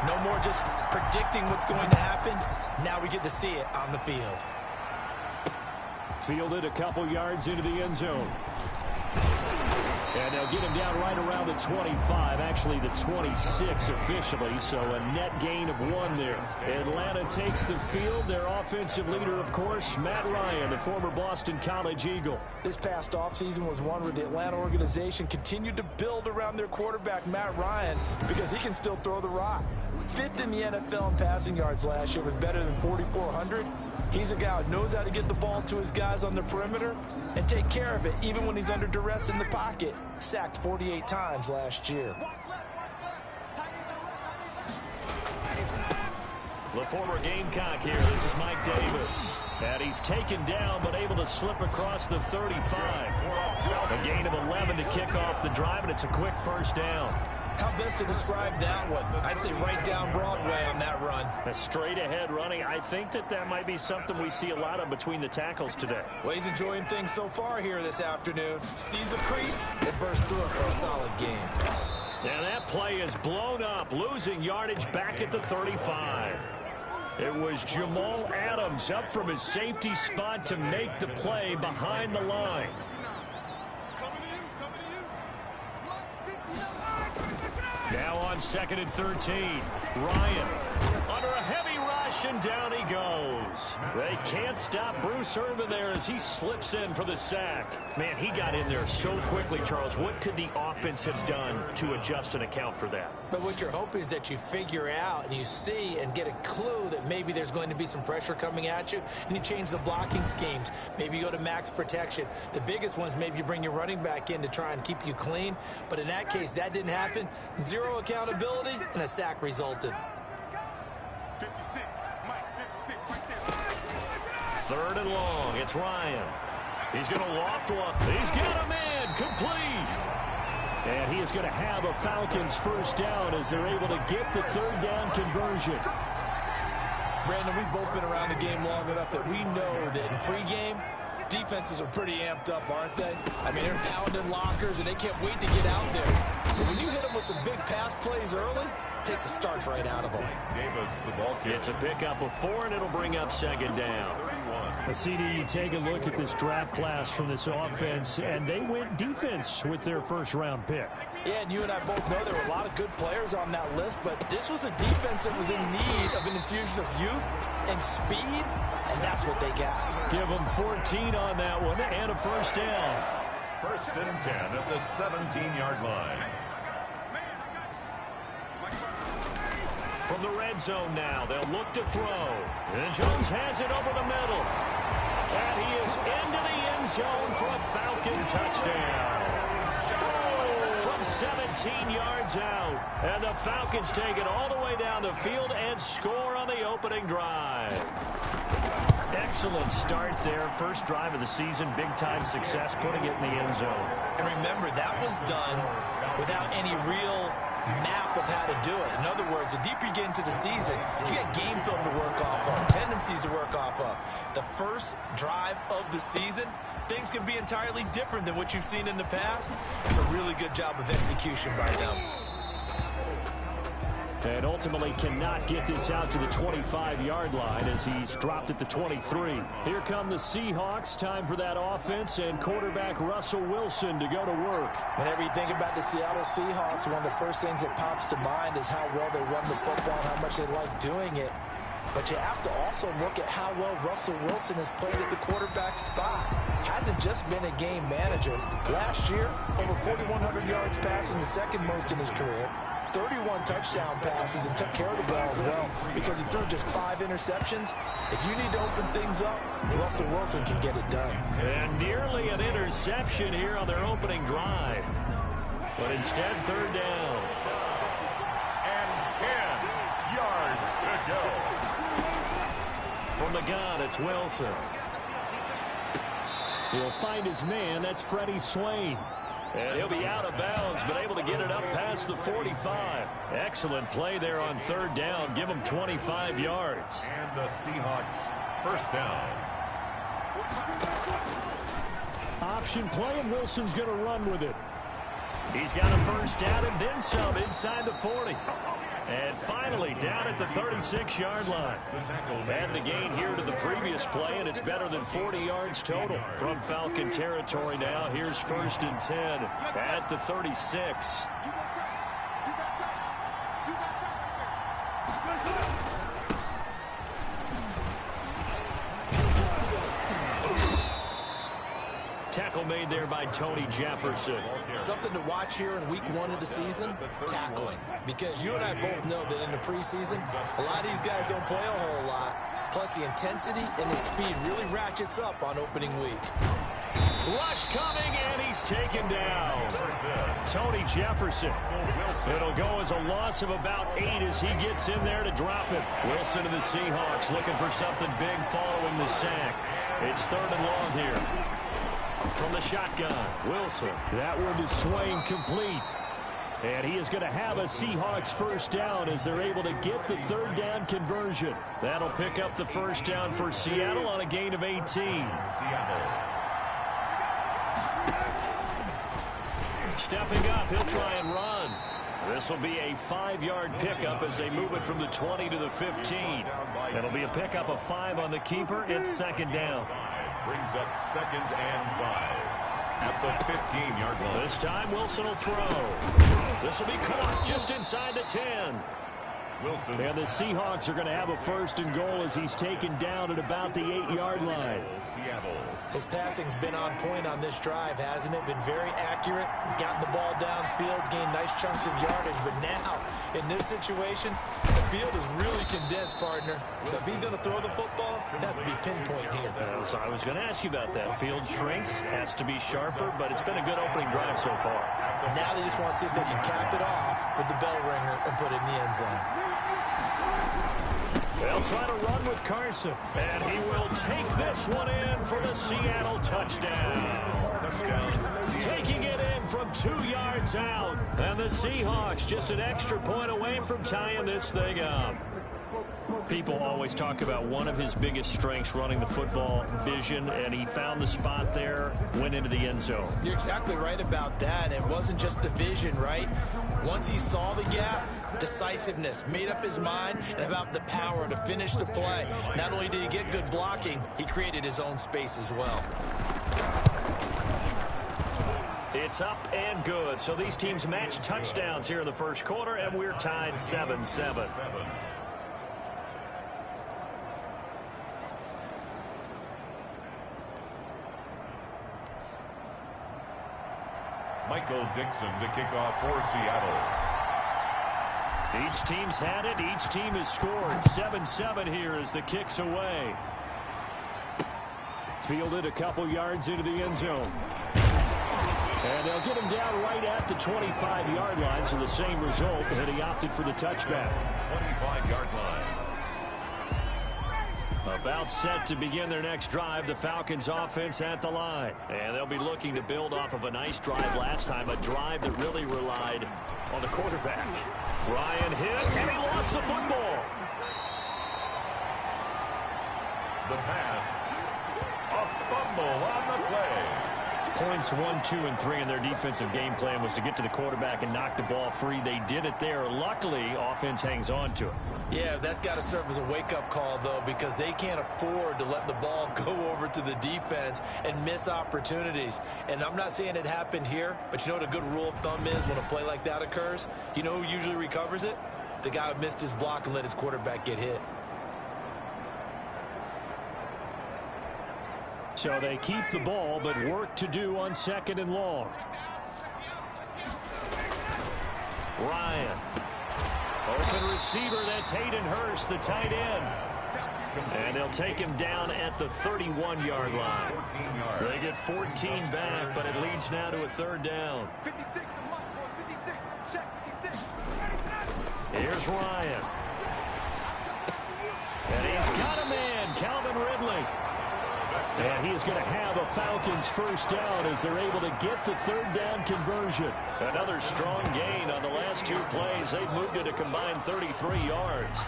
No more just predicting what's going to happen. Now we get to see it on the field. Fielded a couple yards into the end zone. And they'll get him down right around the 25, actually the 26 officially, so a net gain of 1 there. Atlanta takes the field. Their offensive leader, of course, Matt Ryan, the former Boston College Eagle. This past offseason was one where the Atlanta organization continued to build around their quarterback, Matt Ryan, because he can still throw the rock. 5th in the NFL in passing yards last year with better than 4,400. He's a guy who knows how to get the ball to his guys on the perimeter and take care of it even when he's under duress in the pocket. Sacked 48 times last year. The former Gamecock here. This is Mike Davis. And he's taken down but able to slip across the 35. A gain of 11 to kick off the drive, and it's a quick first down. How best to describe that one? I'd say right down Broadway on that run. A straight-ahead running. I think that might be something we see a lot of between the tackles today. Well, he's enjoying things so far here this afternoon. Sees a crease and bursts through it for a solid game. And that play is blown up, losing yardage back at the 35. It was Jamal Adams up from his safety spot to make the play behind the line. Now on 2nd and 13. Ryan under a heavy rush, and down he goes. They can't stop Bruce Irvin there as he slips in for the sack. Man, he got in there so quickly, Charles. What could the offense have done to adjust and account for that? But what you're hoping is that you figure out and you see and get a clue that maybe there's going to be some pressure coming at you, and you change the blocking schemes. Maybe you go to max protection. The biggest one is maybe you bring your running back in to try and keep you clean. But in that case, that didn't happen. Zero accountability, and a sack resulted. 56, Mike, 56, right there. 3rd and long. It's Ryan. He's going to loft one. He's got a man complete. And he is going to have a Falcons first down as they're able to get the 3rd down conversion. Brandon, we've both been around the game long enough that we know that in pregame, defenses are pretty amped up, aren't they? I mean, they're pounding lockers, and they can't wait to get out there. But when you hit them with some big pass plays early, it takes the starch right out of them. It's a pickup of 4, and it'll bring up 2nd down. CD, you take a look at this draft class from this offense, and they went defense with their first-round pick. Yeah, and you and I both know there were a lot of good players on that list, but this was a defense that was in need of an infusion of youth and speed, and that's what they got. Give them 14 on that one and a first down. 1st and 10 at the 17-yard line. From the red zone now, they'll look to throw. And Jones has it over the middle. And he is into the end zone for a Falcon touchdown. From 17 yards out. And the Falcons take it all the way down the field and score on the opening drive. Excellent start there. First drive of the season. Big-time success putting it in the end zone. And remember, that was done without any real map of how to do it. In other words, the deeper you get into the season, you got game film to work off of, tendencies to work off of. The first drive of the season, things can be entirely different than what you've seen in the past. It's a really good job of execution by them. And ultimately cannot get this out to the 25-yard line as he's dropped at the 23. Here come the Seahawks. Time for that offense and quarterback Russell Wilson to go to work. Whenever you think about the Seattle Seahawks, one of the first things that pops to mind is how well they run the football and how much they like doing it. But you have to also look at how well Russell Wilson has played at the quarterback spot. Hasn't just been a game manager. Last year, over 4,100 yards passing, the second most in his career. 31 touchdown passes and took care of the ball as well because he threw just 5 interceptions. If you need to open things up, Russell Wilson can get it done. And nearly an interception here on their opening drive. But instead, 3rd down. And 10 yards to go. From the gun, it's Wilson. He'll find his man. That's Freddie Swain. And he'll be out of bounds, but able to get it up past the 45. Excellent play there on 3rd down. Give him 25 yards. And the Seahawks first down. Option play, and Wilson's going to run with it. He's got a first down and then some inside the 40. And finally, down at the 36-yard line. And the gain here to the previous play, and it's better than 40 yards total. From Falcon territory now, here's 1st and 10 at the 36. Tackle made there by Tony Jefferson. Something to watch here in week 1 of the season, tackling. Because you and I both know that in the preseason, a lot of these guys don't play a whole lot. Plus the intensity and the speed really ratchets up on opening week. Rush coming, and he's taken down. Tony Jefferson. It'll go as a loss of about 8 as he gets in there to drop it. Wilson to the Seahawks looking for something big following the sack. It's 3rd and long here. From the shotgun, Wilson. That one is swing complete. And he is going to have a Seahawks 1st down as they're able to get the 3rd down conversion. That'll pick up the 1st down for Seattle on a gain of 18. Stepping up, he'll try and run. This will be a 5-yard pickup as they move it from the 20 to the 15. It'll be a pickup of 5 on the keeper. It's 2nd down. Brings up 2nd and 5 at the 15-yard line. This time Wilson will throw. This will be caught just inside the 10. Wilson. And the Seahawks are going to have a 1st and goal as he's taken down at about the 8-yard line. Seattle. His passing's been on point on this drive, hasn't it? Been very accurate, gotten the ball downfield, gained nice chunks of yardage. But now, in this situation, the field is really condensed, partner. So if he's going to throw the football, that would be pinpoint here. I was going to ask you about that. Field shrinks, has to be sharper, but it's been a good opening drive so far. Now they just want to see if they can cap it off with the bell ringer and put it in the end zone. They'll try to run with Carson, and he will take this one in for the Seattle touchdown. Taking it in from 2 yards out, and the Seahawks just an extra point away from tying this thing up. People always talk about one of his biggest strengths, running the football, vision, and he found the spot there, went into the end zone. You're exactly right about that. It wasn't just the vision, right? Once he saw the gap, decisiveness, made up his mind, and about the power to finish the play. Not only did he get good blocking, he created his own space as well. It's up and good. So these teams match touchdowns here in the 1st quarter, and we're tied 7-7. Michael Dixon to kick off for Seattle. Each team's had it. Each team has scored. 7-7 here as the kick's away. Fielded a couple yards into the end zone. And they'll get him down right at the 25-yard line, so the same result, and he opted for the touchback. 25-yard line. About set to begin their next drive, the Falcons offense at the line. And they'll be looking to build off of a nice drive last time, a drive that really relied on the quarterback. Ryan hit, and he lost the football. The pass. A fumble on the play. Points 1, 2, and 3 in their defensive game plan was to get to the quarterback and knock the ball free. They did it there. Luckily, offense hangs on to it. Yeah, that's got to serve as a wake-up call, though, because they can't afford to let the ball go over to the defense and miss opportunities. And I'm not saying it happened here, but you know what a good rule of thumb is when a play like that occurs? You know who usually recovers it? The guy who missed his block and let his quarterback get hit. So they keep the ball, but work to do on 2nd and long. Ryan. Open receiver, that's Hayden Hurst, the tight end. And they'll take him down at the 31-yard line. They get 14 back, but it leads now to a 3rd down. Here's Ryan. And he's got a man, Calvin Ridley. And he is going to have a Falcons 1st down as they're able to get the 3rd down conversion. Another strong gain on the last 2 plays. They've moved it a combined 33 yards.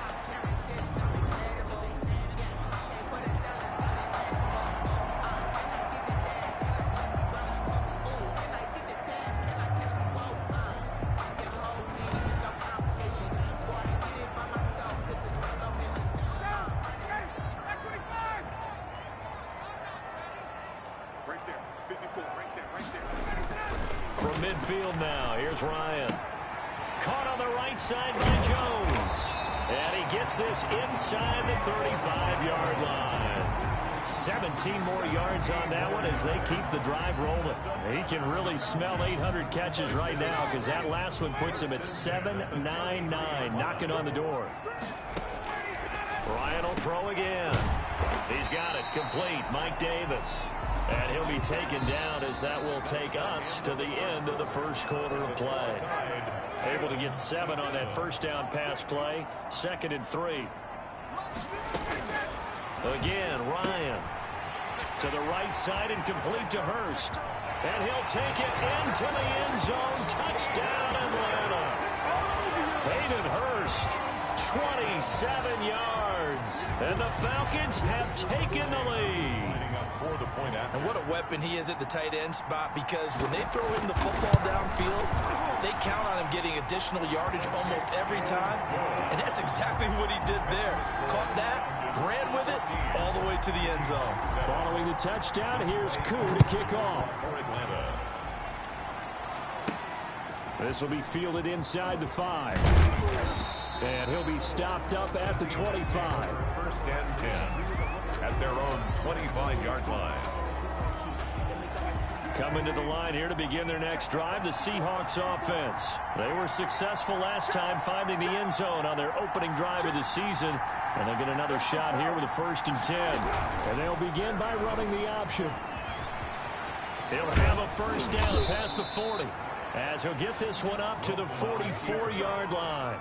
from midfield now. Here's Ryan. Caught on the right side by Jones. And he gets this inside the 35-yard line. 17 more yards on that one as they keep the drive rolling. He can really smell 800 catches right now because that last one puts him at 799, knocking on the door. Ryan will throw again. He's got it complete. Mike Davis. And he'll be taken down as that will take us to the end of the first quarter of play. Able to get 7 on that first down pass play. 2nd and 3. Again, Ryan to the right side and complete to Hurst. And he'll take it into the end zone. Touchdown, Atlanta. Hayden Hurst, 27 yards. And the Falcons have taken the lead. And what a weapon he is at the tight end spot, because when they throw him the football downfield, they count on him getting additional yardage almost every time. And that's exactly what he did there. Caught that, ran with it, all the way to the end zone. Following the touchdown, here's Koo to kick off. This will be fielded inside the 5. And he'll be stopped up at the 25. 1st and 10 at their own 25-yard line. Coming to the line here to begin their next drive, the Seahawks offense. They were successful last time finding the end zone on their opening drive of the season. And they'll get another shot here with a 1st and 10. And they'll begin by running the option. He'll have a 1st down past the 40. As he'll get this one up to the 44-yard line.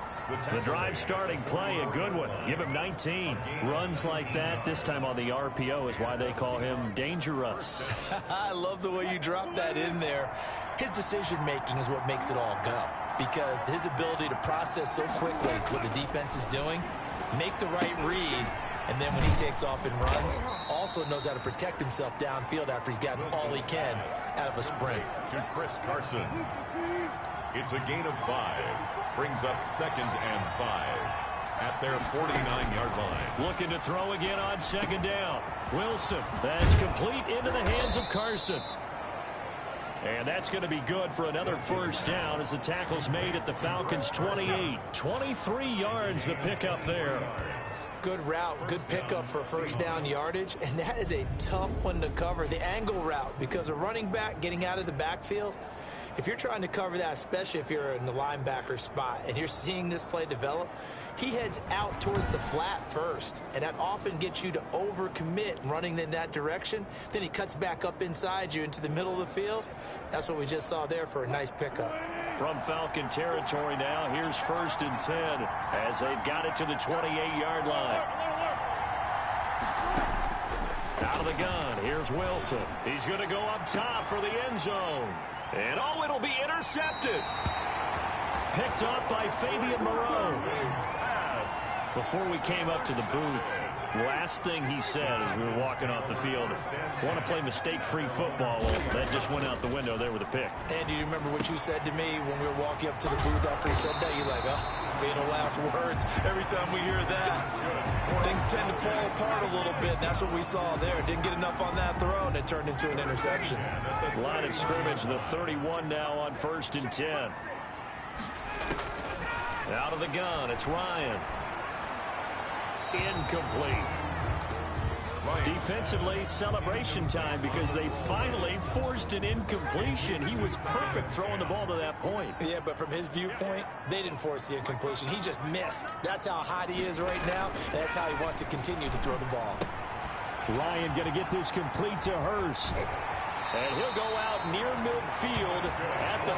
The drive starting play, a good one. Give him 19. Runs like that, this time on the RPO, is why they call him dangerous. I love the way you dropped that in there. His decision-making is what makes it all go, because his ability to process so quickly what the defense is doing, make the right read, and then when he takes off and runs, also knows how to protect himself downfield after he's gotten all he can out of a sprint. To Chris Carson. It's a gain of 5. Brings up 2nd and 5 at their 49-yard line. Looking to throw again on 2nd down. Wilson, that's complete into the hands of Carson. And that's going to be good for another 1st down as the tackle's made at the Falcons' 28. 23 yards the pickup there. Good route, good pickup for 1st down yardage, and that is a tough one to cover, the angle route, because a running back getting out of the backfield, if you're trying to cover that, especially if you're in the linebacker spot and you're seeing this play develop, he heads out towards the flat first, and that often gets you to overcommit running in that direction. Then he cuts back up inside you into the middle of the field. That's what we just saw there for a nice pickup. From Falcon territory now, here's 1st and 10 as they've got it to the 28-yard line. Out of the gun, here's Wilson. He's going to go up top for the end zone. And oh, it'll be intercepted. Picked up by Fabian Moreau. Before we came up to the booth, last thing he said as we were walking off the field, want to play mistake-free football. Well, that just went out the window there with a pick. And do you remember what you said to me when we were walking up to the booth after he said that? You're like, oh, fatal last words. Every time we hear that, things tend to fall apart a little bit. And that's what we saw there. Didn't get enough on that throw, and it turned into an interception. Line of scrimmage, the 31 now on 1st and 10. Out of the gun, it's Ryan. Incomplete. Defensively, celebration time because they finally forced an incompletion. He was perfect throwing the ball to that point. Yeah, but from his viewpoint, they didn't force the incompletion. He just missed. That's how hot he is right now, and that's how he wants to continue to throw the ball. Ryan going to get this complete to Hurst. And he'll go out near midfield at the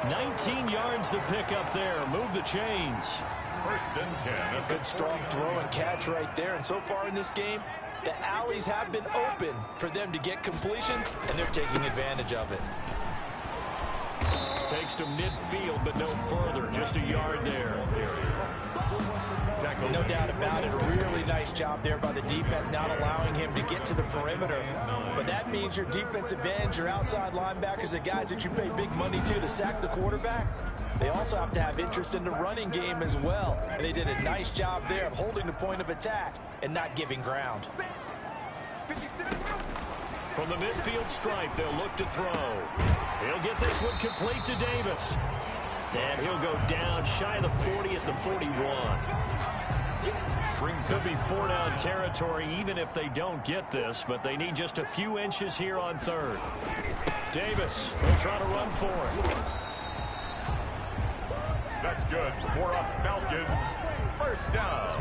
49. 19 yards the pickup there. Move the chains. 1st and 10. A good strong throw and catch right there. And so far in this game, the alleys have been open for them to get completions, and they're taking advantage of it. Takes to midfield, but no further. Just a yard there. No doubt about it. A really nice job there by the defense, not allowing him to get to the perimeter. But that means your defensive ends, your outside linebackers, the guys that you pay big money to sack the quarterback, they also have to have interest in the running game as well. And they did a nice job there of holding the point of attack and not giving ground. From the midfield stripe, they'll look to throw. He'll get this one complete to Davis. And he'll go down shy of the 40 at the 41. Could be 4-down territory even if they don't get this, but they need just a few inches here on third. Davis will try to run for it. That's good for a Falcons first down.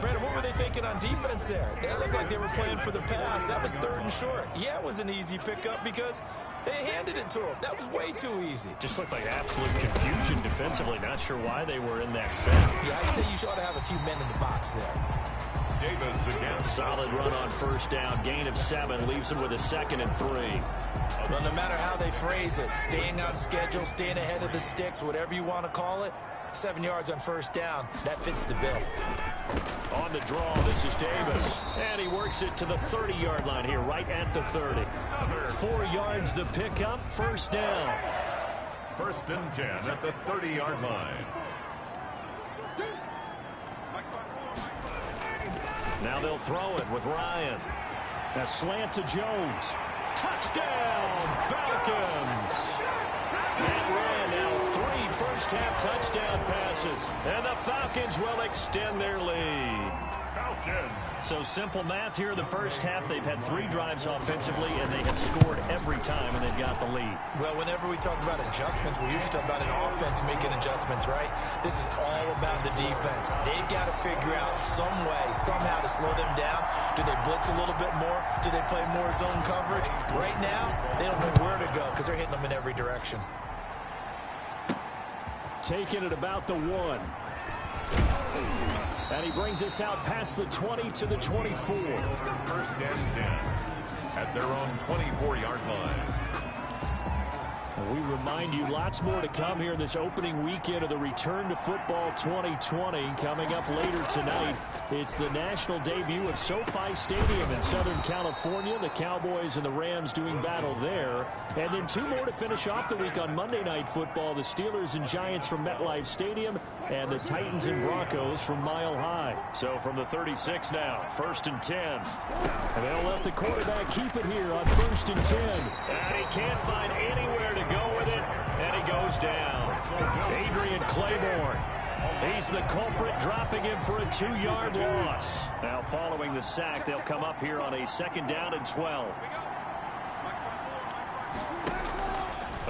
Brandon, what were they thinking on defense there? They looked like they were playing for the pass. That was 3rd and short. Yeah, it was an easy pickup because they handed it to him. That was way too easy. Just looked like absolute confusion defensively. Not sure why they were in that set. Yeah, I'd say you ought to have a few men in the box there. Davis again. Solid run on first down. Gain of 7 leaves them with a 2nd and 3. Well, no matter how they phrase it, staying on schedule, staying ahead of the sticks, whatever you want to call it, 7 yards on first down, that fits the bill. On the draw, this is Davis. And he works it to the 30-yard line here, right at the 30. 4 yards the pickup, first down. 1st and 10 at the 30-yard line. Now they'll throw it with Ryan. A slant to Jones. Touchdown, Falcons! Matt Ryan now 3 first-half touchdown passes. And the Falcons will extend their lead. Falcons. So simple math here in the first half. They've had 3 drives offensively, and they have scored every time, and they've got the lead. Well, whenever we talk about adjustments, we usually talk about an offense making adjustments, right? This is all about the defense. They've got to figure out some way, somehow to slow them down. Do they blitz a little bit more? Do they play more zone coverage? Right now, they don't know where to go because they're hitting them in every direction. Taking it about the 1. And he brings us out past the 20 to the 24. 1st and 10 at their own 24-yard line. We remind you lots more to come here in this opening weekend of the Return to Football 2020. Coming up later tonight, it's the national debut of SoFi Stadium in Southern California. The Cowboys and the Rams doing battle there. And then 2 more to finish off the week on Monday Night Football. The Steelers and Giants from MetLife Stadium and the Titans and Broncos from Mile High. So from the 36 now, 1st and 10. And they'll let the quarterback keep it here on 1st and 10. And he can't find anywhere to go with it, and he goes down. Adrian Claiborne. He's the culprit, dropping him for a 2-yard loss. Now following the sack, they'll come up here on a 2nd down and 12.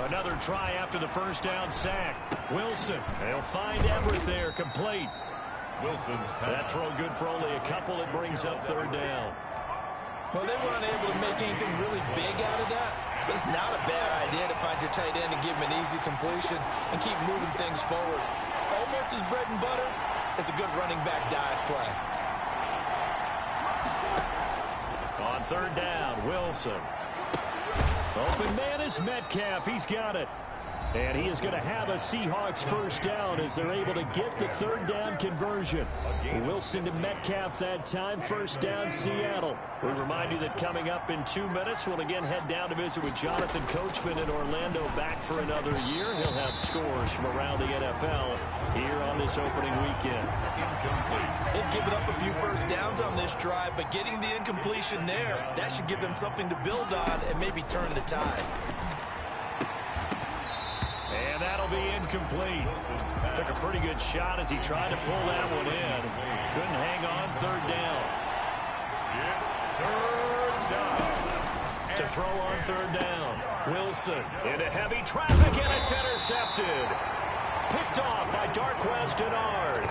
Another try after the first down sack. Wilson, they'll find Everett there, complete. Wilson's pass. That throw good for only a couple. It brings up 3rd down. Well, they weren't able to make anything really big out of that, but it's not a bad idea to find your tight end and give him an easy completion and keep moving things forward. Almost as bread and butter as a good running back dive play. On 3rd down, Wilson. Open man is Metcalf. He's got it. And he is going to have a Seahawks first down as they're able to get the 3rd down conversion. Wilson to Metcalf that time. First down, Seattle. We remind you that coming up in 2 minutes, we'll again head down to visit with Jonathan Coachman in Orlando, back for another year. He'll have scores from around the NFL here on this opening weekend. They've given up a few first downs on this drive, but getting the incompletion there, that should give them something to build on and maybe turn the tide. And that'll be incomplete. Took a pretty good shot as he tried to pull that one in. Couldn't hang on. 3rd down. To throw on 3rd down. Wilson into heavy traffic, and it's intercepted. Picked off by Darquez Denard.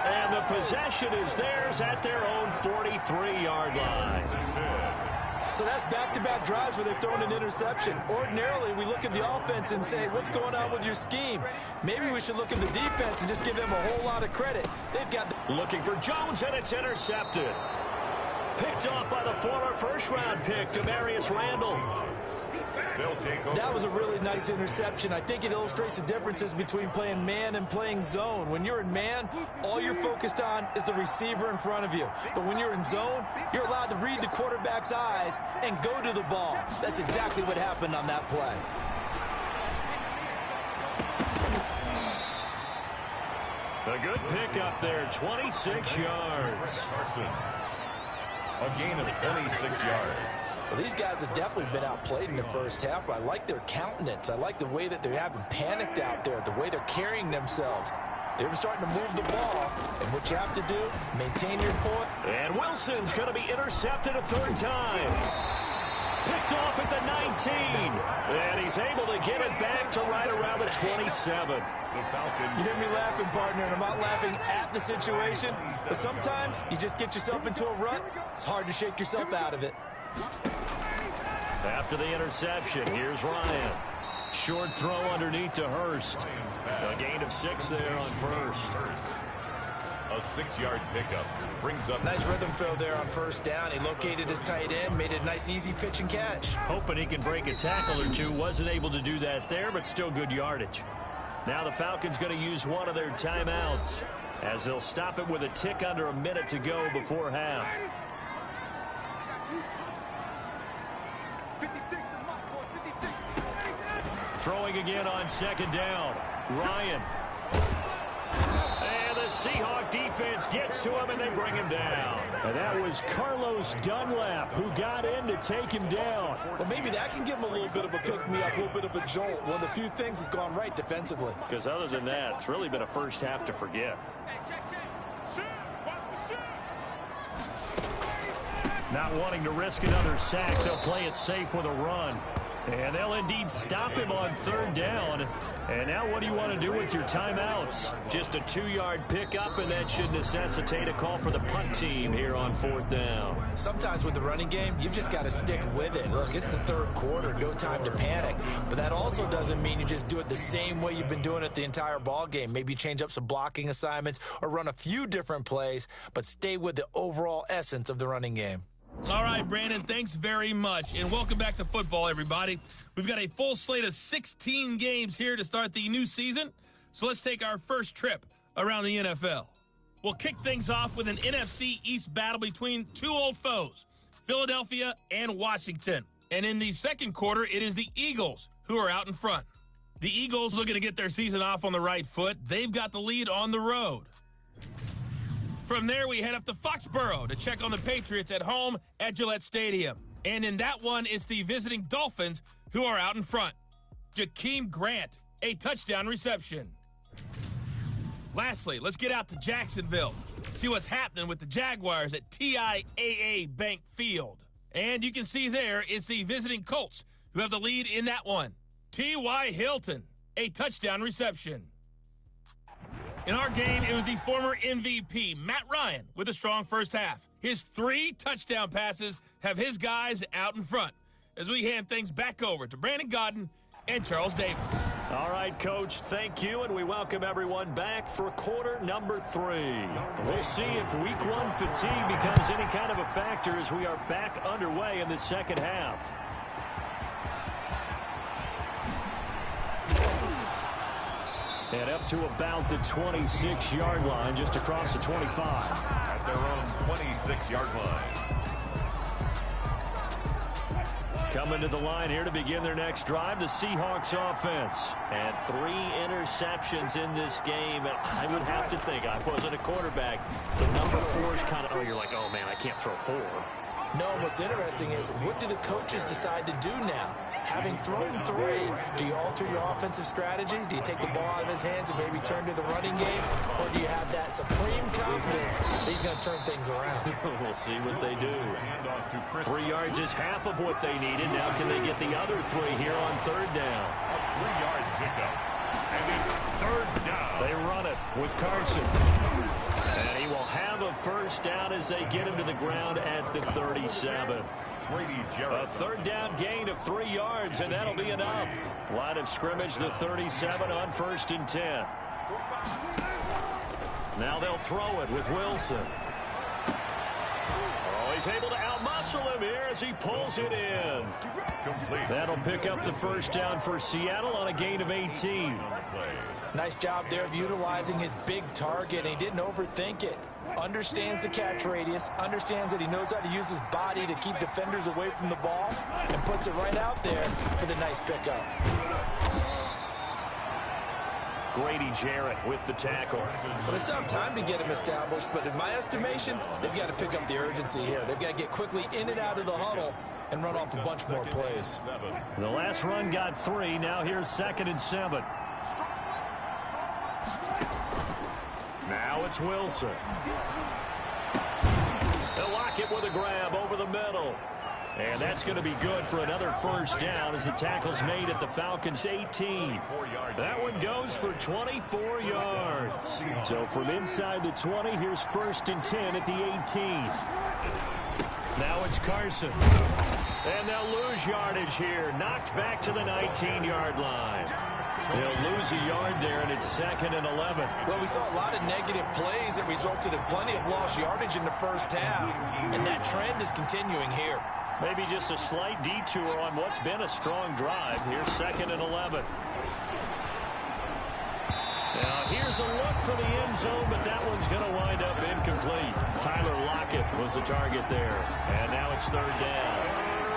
And the possession is theirs at their own 43-yard line. So that's back-to-back drives where they've thrown an interception. Ordinarily, we look at the offense and say, what's going on with your scheme? Maybe we should look at the defense and just give them a whole lot of credit. They've got... Looking for Jones, and it's intercepted. Picked off by the former first-round pick, Demarius Randall. That was a really nice interception. I think it illustrates the differences between playing man and playing zone. When you're in man, all you're focused on is the receiver in front of you. But when you're in zone, you're allowed to read the quarterback's eyes and go to the ball. That's exactly what happened on that play. A good pick up there, 26 yards. A gain of 26 yards. Well, these guys have definitely been outplayed in the first half, but I like their countenance. I like the way that they haven't panicked out there, the way they're carrying themselves. They're starting to move the ball, and what you have to do, maintain your point. And Wilson's going to be intercepted a third time. Picked off at the 19. And he's able to get it back to right around the 27. The Falcons. You hear me laughing, partner, and I'm not laughing at the situation, but sometimes you just get yourself into a rut. It's hard to shake yourself out of it. After the interception, here's Ryan. Short throw underneath to Hurst. A gain of 6 there on first. A 6-yard pickup brings up. Nice rhythm throw there on first down. He located his tight end, made it a nice easy pitch and catch. Hoping he can break a tackle or two. Wasn't able to do that there, but still good yardage. Now the Falcons going to use one of their timeouts as they'll stop it with a tick under a minute to go before half. Throwing again on second down. Ryan. And the Seahawk defense gets to him, and they bring him down. And that was Carlos Dunlap who got in to take him down. Well, maybe that can give him a little bit of a pick-me-up, a little bit of a jolt. One of the few things that's gone right defensively. Because other than that, it's really been a first half to forget. Not wanting to risk another sack, they'll play it safe with a run. And they'll indeed stop him on third down. And now what do you want to do with your timeouts? Just a 2-yard pickup, and that should necessitate a call for the punt team here on fourth down. Sometimes with the running game, you've just got to stick with it. Look, it's the third quarter, no time to panic. But that also doesn't mean you just do it the same way you've been doing it the entire ball game. Maybe change up some blocking assignments or run a few different plays, but stay with the overall essence of the running game. All right, Brandon, thanks very much. And welcome back to football, everybody. We've got a full slate of 16 games here to start the new season. So let's take our first trip around the NFL. We'll kick things off with an NFC East battle between two old foes, Philadelphia and Washington. And in the second quarter, it is the Eagles who are out in front. The Eagles looking to get their season off on the right foot. They've got the lead on the road. From there, we head up to Foxborough to check on the Patriots at home at Gillette Stadium. And in that one, it's the visiting Dolphins who are out in front. Jakeem Grant, a touchdown reception. Lastly, let's get out to Jacksonville. See what's happening with the Jaguars at TIAA Bank Field. And you can see there it's the visiting Colts who have the lead in that one. T.Y. Hilton, a touchdown reception. In our game, it was the former MVP, Matt Ryan, with a strong first half. His 3 touchdown passes have his guys out in front as we hand things back over to Brandon Godden and Charles Davis. All right, Coach, thank you, and we welcome everyone back for quarter number 3. We'll see if week 1 fatigue becomes any kind of a factor as we are back underway in the second half. And up to about the 26-yard line, just across the 25. At their own 26-yard line. Coming to the line here to begin their next drive, the Seahawks offense. And 3 interceptions in this game. And I would have to think, I wasn't a quarterback, the number 4 is kind of, you're like, oh, man, I can't throw 4. No, what's interesting is what do the coaches decide to do now? Having thrown 3, do you alter your offensive strategy? Do you take the ball out of his hands and maybe turn to the running game? Or do you have that supreme confidence that he's going to turn things around? We'll see what they do. 3 yards is half of what they needed. Now can they get the other 3 here on third down? A 3-yard pickup. And it's third down. They run it with Carson. And he will have a first down as they get him to the ground at the 37. A third down gain of 3 yards, and that'll be enough. Line of scrimmage, the 37 on 1st and 10. Now they'll throw it with Wilson. Oh, he's able to outmuscle him here as he pulls it in. Complete. That'll pick up the first down for Seattle on a gain of 18. Nice job there of utilizing his big target, and he didn't overthink it. Understands the catch radius, understands that he knows how to use his body to keep defenders away from the ball, and puts it right out there for the nice pickup. Grady Jarrett with the tackle. Well, they still have time to get him established, but in my estimation, they've got to pick up the urgency here. They've got to get quickly in and out of the huddle and run off a bunch more plays. The last run got 3. Now here's 2nd and 7. Now it's Wilson. They'll lock it with a grab over the middle. And that's going to be good for another first down as the tackle's made at the Falcons' 18. That one goes for 24 yards. So from inside the 20, here's 1st and 10 at the 18. Now it's Carson. And they'll lose yardage here. Knocked back to the 19-yard line. They'll lose a yard there, and it's 2nd and 11. Well, we saw a lot of negative plays that resulted in plenty of lost yardage in the first half, and that trend is continuing here. Maybe just a slight detour on what's been a strong drive. Here's 2nd and 11. Now, here's a look for the end zone, but that one's going to wind up incomplete. Tyler Lockett was the target there. And now it's 3rd down.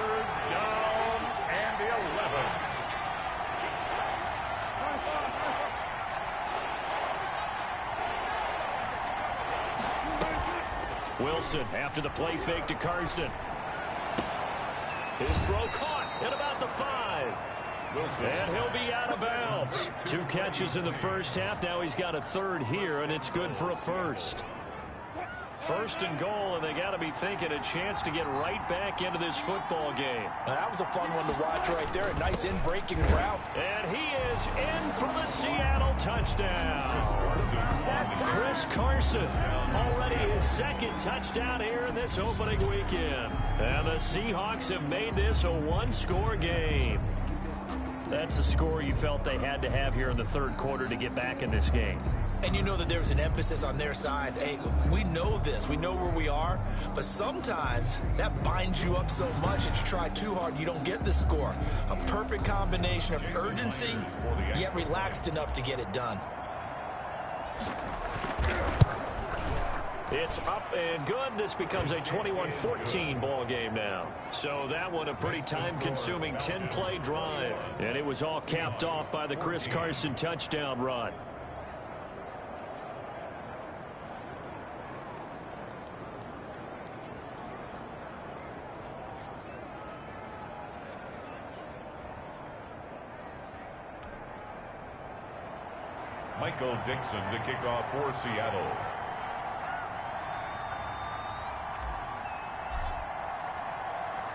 3rd down and 11. Wilson after the play fake to Carson. His throw caught at about the 5. And he'll be out of bounds. 2 catches in the first half. Now he's got a 3rd here, and it's good for a 1st. 1st and goal, and they got to be thinking a chance to get right back into this football game. Now, that was a fun one to watch right there. A nice in-breaking route. And he is in for the Seattle touchdown. Chris Carson, already his 2nd touchdown here in this opening weekend. And the Seahawks have made this a 1-score game. That's a score you felt they had to have here in the 3rd quarter to get back in this game. And you know that there's an emphasis on their side. Hey, we know this. We know where we are. But sometimes that binds you up so much that you try too hard, you don't get the score. A perfect combination of urgency, yet relaxed enough to get it done. It's up and good. This becomes a 21-14 ball game now. So that one a pretty time-consuming 10-play drive. And it was all capped off by the Chris Carson touchdown run. Michael Dixon to kick off for Seattle.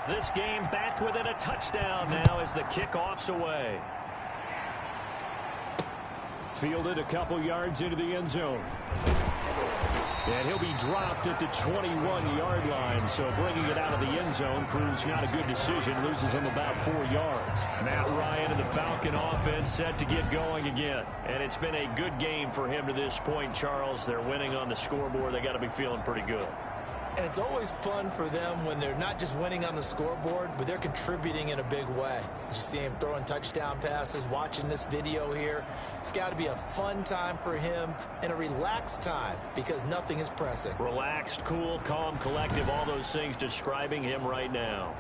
This game back within a touchdown now as the kickoff's away. Fielded a couple yards into the end zone. And he'll be dropped at the 21-yard line, so bringing it out of the end zone proves not a good decision. Loses him about 4 yards. Matt Ryan and the Falcon offense set to get going again. And it's been a good game for him to this point, Charles. They're winning on the scoreboard. They got to be feeling pretty good. And it's always fun for them when they're not just winning on the scoreboard, but they're contributing in a big way. You see him throwing touchdown passes, watching this video here. It's got to be a fun time for him and a relaxed time because nothing is pressing. Relaxed, cool, calm, collective, all those things describing him right now.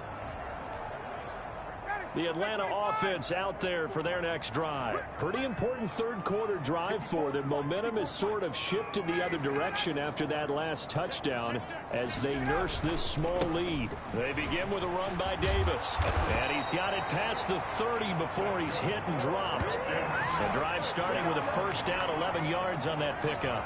The Atlanta offense out there for their next drive. Pretty important 3rd quarter drive for them. Momentum has sort of shifted the other direction after that last touchdown as they nurse this small lead. They begin with a run by Davis. And he's got it past the 30 before he's hit and dropped. The drive starting with a 1st down, 11 yards on that pickup.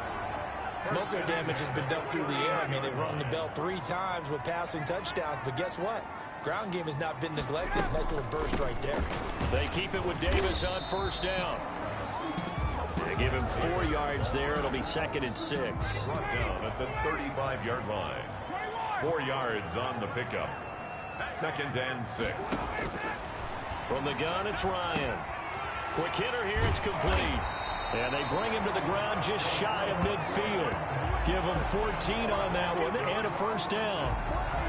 Most of their damage has been done through the air. I mean, they've rung the bell 3 times with passing touchdowns, but guess what? Ground game has not been neglected. Nice little burst right there. They keep it with Davis on 1st down. They give him 4 yards there. It'll be 2nd and 6. Brought down at the 35-yard line. 4 yards on the pickup. 2nd and 6. From the gun, it's Ryan. Quick hitter here. It's complete. And they bring him to the ground just shy of midfield. Give him 14 on that one and a 1st down.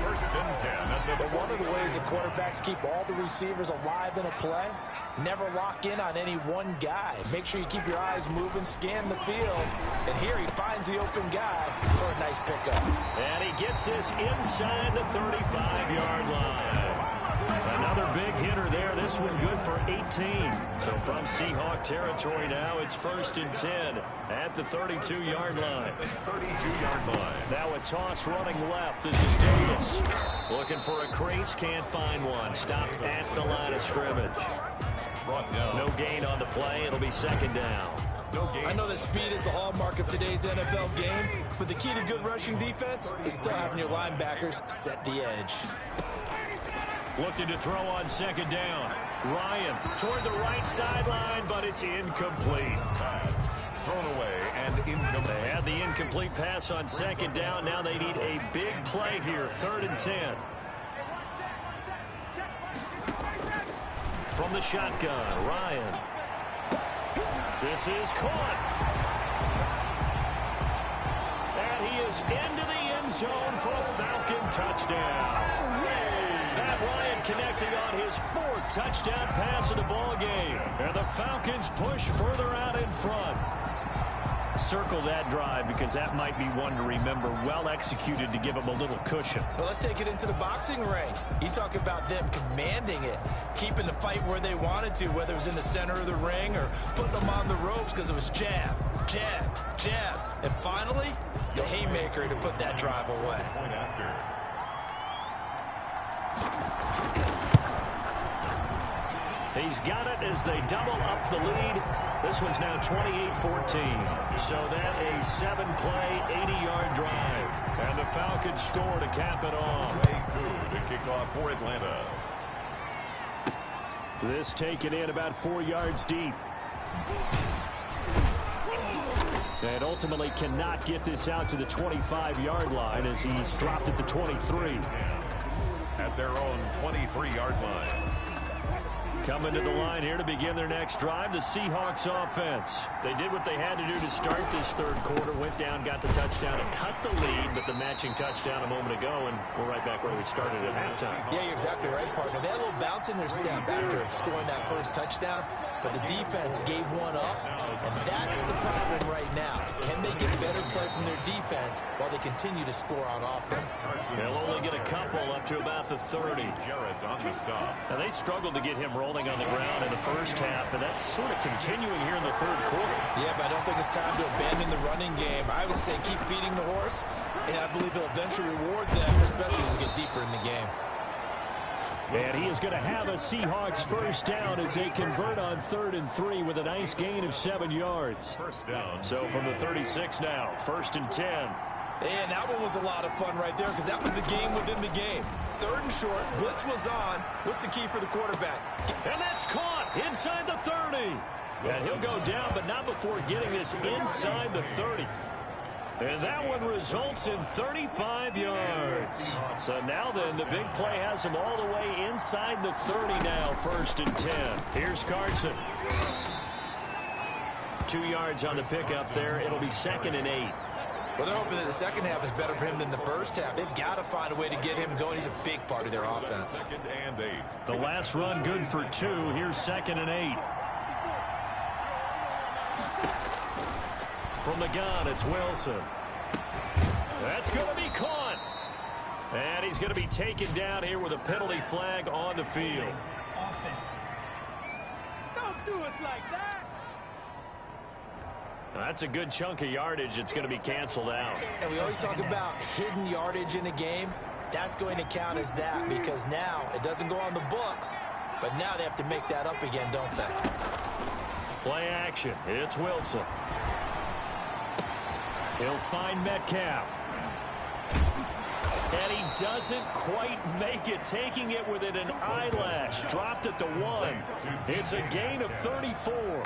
1st and 10. But one of the ways the quarterbacks keep all the receivers alive in a play, never lock in on any one guy. Make sure you keep your eyes moving, scan the field. And here he finds the open guy for a nice pickup. And he gets this inside the 35-yard line. Another big hitter there. This one good for 18. So from Seahawk territory now, it's 1st and 10 at the 32-yard line. 32-yard line. Now a toss running left. This is Davis. Looking for a crease, can't find one. Stopped at the line of scrimmage. Brought down. No gain on the play. It'll be second down. No gain. I know that speed is the hallmark of today's NFL game, but the key to good rushing defense is still having your linebackers set the edge. Looking to throw on second down. Ryan toward the right sideline, but it's incomplete. Pass thrown away and incomplete. They had the incomplete pass on second down. Now they need a big play here, 3rd and 10. From the shotgun, Ryan. This is caught. And he is into the end zone for a Falcon touchdown. Matt Ryan connecting on his 4th touchdown pass of the ball game. And the Falcons push further out in front. Circle that drive because that might be one to remember. Well executed to give them a little cushion. Well, let's take it into the boxing ring. You talk about them commanding it, keeping the fight where they wanted to, whether it was in the center of the ring or putting them on the ropes because it was jab, jab, jab. And finally, the haymaker to put that drive away. Point after. He's got it as they double up the lead. This one's now 28-14. So that a 7-play, 80-yard drive. And the Falcons score to cap it off. Ray Koo to kick off for Atlanta. This taken in about 4 yards deep. And ultimately cannot get this out to the 25-yard line as he's dropped at the 23. At their own 23-yard line. Coming to the line here to begin their next drive, the Seahawks offense. They did what they had to do to start this 3rd quarter. Went down, got the touchdown, and cut the lead, but the matching touchdown a moment ago, and we're right back where we started at halftime. Yeah, you're exactly right, partner. They had a little bounce in their step after scoring that first touchdown, but the defense gave one up, and that's the problem right now. Can they get better play from their defense while they continue to score on offense? They'll only get a couple up to about the 30. Jarrett on the stop. Now, they struggled to get him rolling on the ground in the first half, and that's sort of continuing here in the 3rd quarter. Yeah, but I don't think it's time to abandon the running game. I would say keep feeding the horse, and I believe he'll eventually reward them, especially as we get deeper in the game. And he is going to have a Seahawks first down as they convert on 3rd and 3 with a nice gain of 7 yards. First down. So from the 36 now, 1st and 10. And that one was a lot of fun right there because that was the game within the game. 3rd and short, blitz was on. What's the key for the quarterback? And that's caught inside the 30. And he'll go down, but not before getting this inside the 30. And that one results in 35 yards. So now then, the big play has him all the way inside the 30 now, 1st and 10. Here's Carson. 2 yards on the pickup there. It'll be 2nd and 8. Well, they're hoping that the second half is better for him than the first half. They've got to find a way to get him going. He's a big part of their offense. 2nd and 8. The last run good for 2. Here's 2nd and 8. From the gun, it's Wilson. That's going to be caught. And he's going to be taken down here with a penalty flag on the field. Offense. Don't do us like that. That's a good chunk of yardage. It's going to be canceled out. And we always talk about hidden yardage in a game. That's going to count as that because now it doesn't go on the books, but now they have to make that up again, don't they? Play action. It's Wilson. He'll find Metcalf. And he doesn't quite make it, taking it within an eyelash. Dropped at the 1. It's a gain of 34.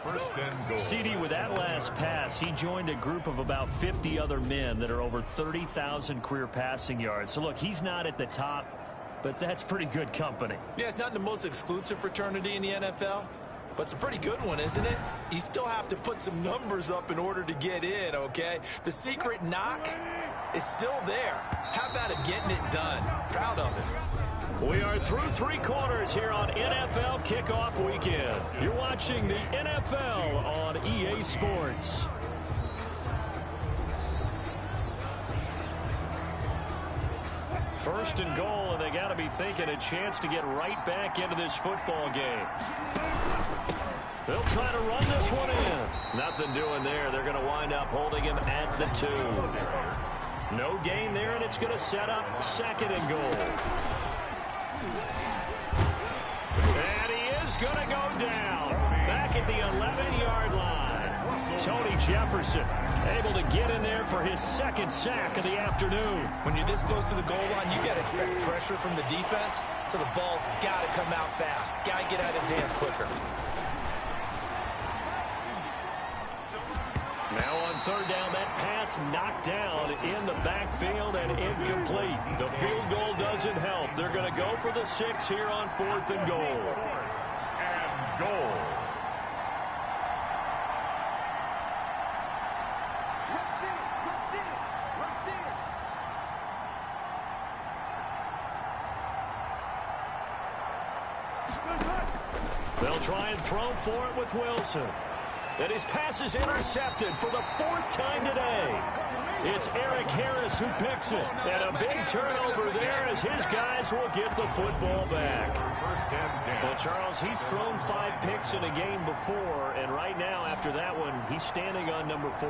1st and goal. CD, with that last pass, he joined a group of about 50 other men that are over 30,000 career passing yards. So, look, he's not at the top, but that's pretty good company. Yeah, it's not the most exclusive fraternity in the NFL, but it's a pretty good one, isn't it? You still have to put some numbers up in order to get in, okay? The secret knock is still there. How about him getting it done? Proud of him. We are through 3 quarters here on NFL Kickoff Weekend. You're watching the NFL on EA Sports. First and goal, and they got to be thinking a chance to get right back into this football game. They'll try to run this one in. Nothing doing there. They're going to wind up holding him at the 2. No gain there, and it's going to set up 2nd and goal. And he is going to go down back at the 11-yard line. Tony Jefferson able to get in there for his 2nd sack of the afternoon. When you're this close to the goal line, you got to expect pressure from the defense, so the ball's got to come out fast. Got to get out of his hands quicker. Now on 3rd down, that pass knocked down in the backfield and incomplete. The field goal doesn't help. They're going to go for the 6 here on 4th and goal. And goal. They'll try and throw for it with Wilson. And his pass is intercepted for the 4th time today. It's Eric Harris who picks it. And a big turnover there as his guys will get the football back. Well, Charles, he's thrown 5 picks in a game before, and right now, after that one, he's standing on number 4.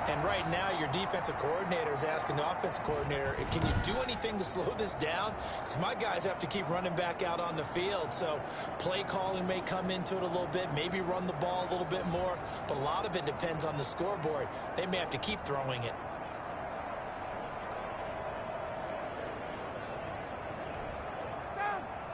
And right now, your defensive coordinator is asking the offensive coordinator, can you do anything to slow this down? Because my guys have to keep running back out on the field. So play calling may come into it a little bit, maybe run the ball a little bit more. But a lot of it depends on the scoreboard. They may have to keep throwing it.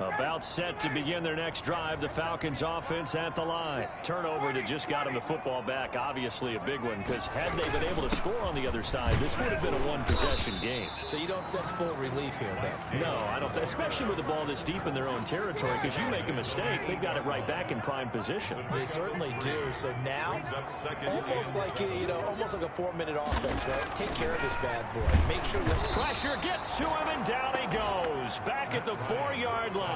About set to begin their next drive, the Falcons offense at the line. Turnover that just got them the football back, obviously a big one, because had they been able to score on the other side, this would have been a one-possession game. So you don't sense full relief here, then? No, I don't, especially with the ball this deep in their own territory, because you make a mistake, they've got it right back in prime position. They certainly do. So now, almost like a 4-minute offense, right? Take care of this bad boy. Make sure that pressure gets to him, and down he goes. Back at the 4-yard line.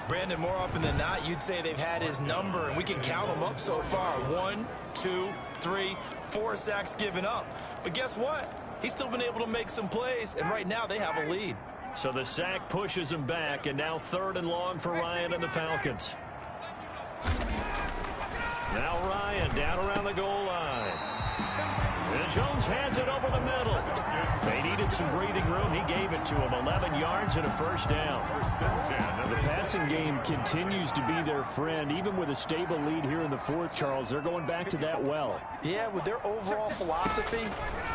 Brandon, more often than not, you'd say they've had his number, and we can count them up so far. 1, 2, 3, 4 sacks given up. But guess what? He's still been able to make some plays, and right now they have a lead. So the sack pushes him back, and now 3rd and long for Ryan and the Falcons. Now Ryan down around the goal line. And Jones has it over the middle. They needed some breathing room. He gave it to him. 11 yards and a 1st down. The passing game continues to be their friend. Even with a stable lead here in the 4th, Charles, they're going back to that well. Yeah, with their overall philosophy,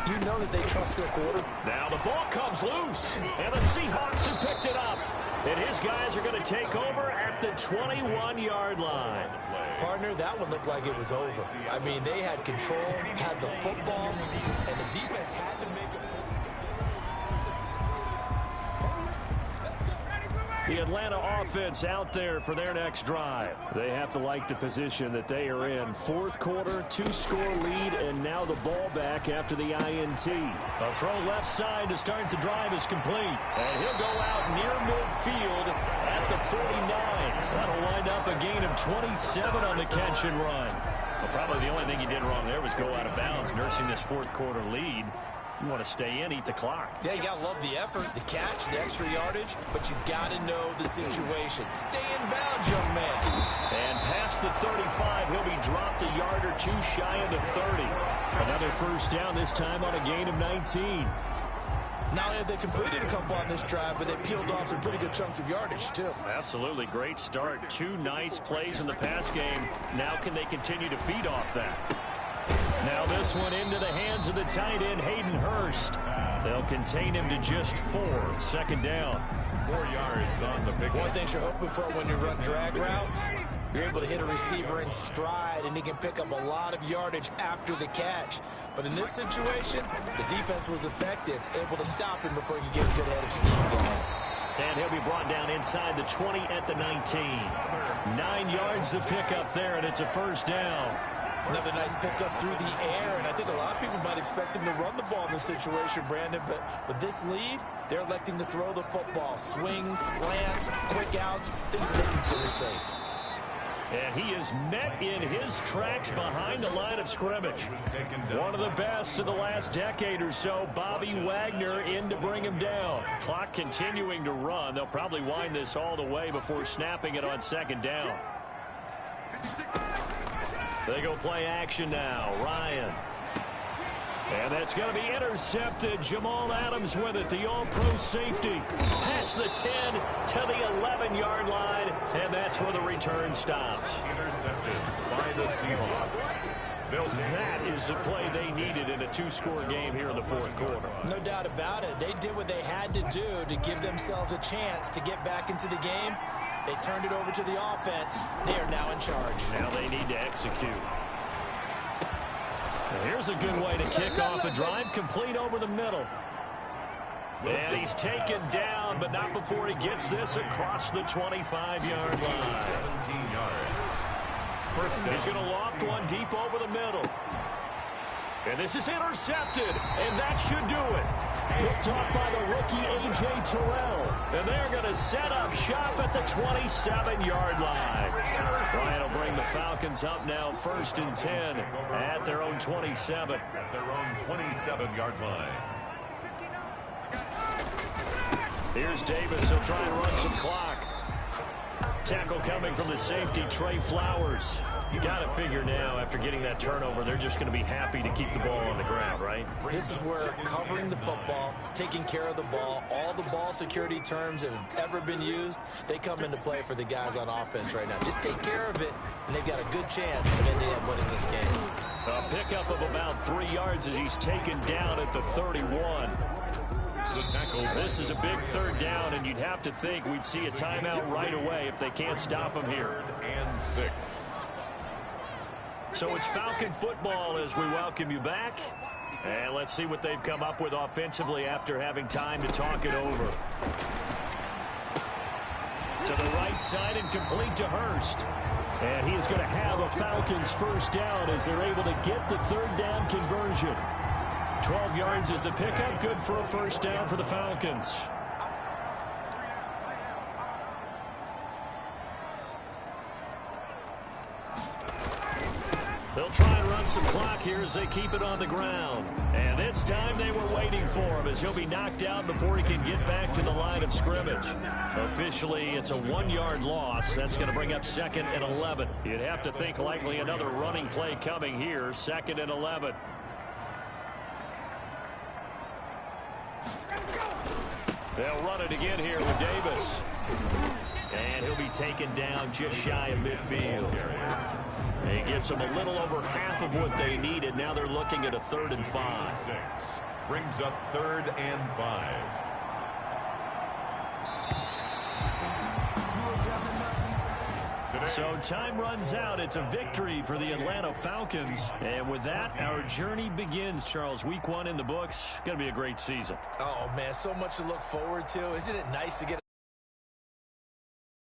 you know that they trust their quarter. Now the ball comes loose, and the Seahawks have picked it up. And his guys are going to take over at the 21-yard line. Partner, that one looked like it was over. I mean, they had control, had the football, and the defense had to make a play. The Atlanta offense out there for their next drive. They have to like the position that they are in. 4th quarter, 2-score lead, and now the ball back after the INT. A throw left side to start the drive is complete. And he'll go out near midfield at the 49. That'll wind up a gain of 27 on the catch and run. Well, probably the only thing he did wrong there was go out of bounds, nursing this 4th quarter lead. You want to stay in, eat the clock. Yeah, you got to love the effort, the catch, the extra yardage, but you got to know the situation. Stay in bounds, young man. And past the 35, he'll be dropped a yard or 2 shy of the 30. Another 1st down, this time on a gain of 19. Not only have they completed a couple on this drive, but they peeled off some pretty good chunks of yardage, too. Absolutely. Great start. 2 nice plays in the pass game. Now can they continue to feed off that? Now this one into the hands of the tight end, Hayden Hurst. They'll contain him to just 4. 2nd down. 4 yards on the pick. One thing you're hoping for when you run drag routes, you're able to hit a receiver in stride, and he can pick up a lot of yardage after the catch. But in this situation, the defense was effective, able to stop him before you get a good head of steam going. And he'll be brought down inside the 20 at the 19. 9 yards to pick up there, and it's a 1st down. Another nice pickup through the air, and I think a lot of people might expect him to run the ball in this situation, Brandon, but with this lead, they're electing to throw the football. Swings, slants, quick outs, things that they consider safe. And he is met in his tracks behind the line of scrimmage. One of the best of the last decade or so, Bobby Wagner in to bring him down. Clock continuing to run. They'll probably wind this all the way before snapping it on 2nd down. They go play action now. Ryan. And that's going to be intercepted. Jamal Adams with it, the all-pro safety. Past the 10 to the 11-yard line, and that's where the return stops. Intercepted by the Seahawks. That is the play they needed in a two-score game here in the fourth quarter. No doubt about it. They did what they had to do to give themselves a chance to get back into the game. They turned it over to the offense. They are now in charge. Now they need to execute. Well, here's a good way to kick off a drive, complete over the middle. And he's taken down, but not before he gets this across the 25-yard line. 17 yards. He's going to loft one deep over the middle. And this is intercepted, and that should do it. Picked off by the rookie A.J. Terrell. And they're going to set up shop at the 27-yard line. Ryan will bring the Falcons up now 1st and 10 at their own 27. At their own 27-yard line. Here's Davis. He'll try and run some clock. Tackle coming from the safety, Trey Flowers. You got to figure now, after getting that turnover, they're just going to be happy to keep the ball on the ground, right? This is where covering the football, taking care of the ball, all the ball security terms that have ever been used, they come into play for the guys on offense right now. Just take care of it, and they've got a good chance of ending up winning this game. A pickup of about 3 yards as he's taken down at the 31. This is a big third down, and you'd have to think we'd see a timeout right away if they can't stop him here. 3rd and 6. So it's Falcon football as we welcome you back. And let's see what they've come up with offensively after having time to talk it over. To the right side and complete to Hurst. And he is going to have a Falcons first down as they're able to get the third down conversion. 12 yards is the pickup, good for a first down for the Falcons. They'll try and run some clock here as they keep it on the ground. And this time they were waiting for him as he'll be knocked out before he can get back to the line of scrimmage. Officially, it's a 1-yard loss. That's going to bring up 2nd and 11. You'd have to think likely another running play coming here, 2nd and 11. They'll run it again here with Davis. And he'll be taken down just shy of midfield. He gets them a little over half of what they needed. Now they're looking at a 3rd and 5. Brings up 3rd and 5. So time runs out. It's a victory for the Atlanta Falcons. And with that, our journey begins, Charles. Week 1 in the books. Going to be a great season. Oh, man, so much to look forward to. Isn't it nice to get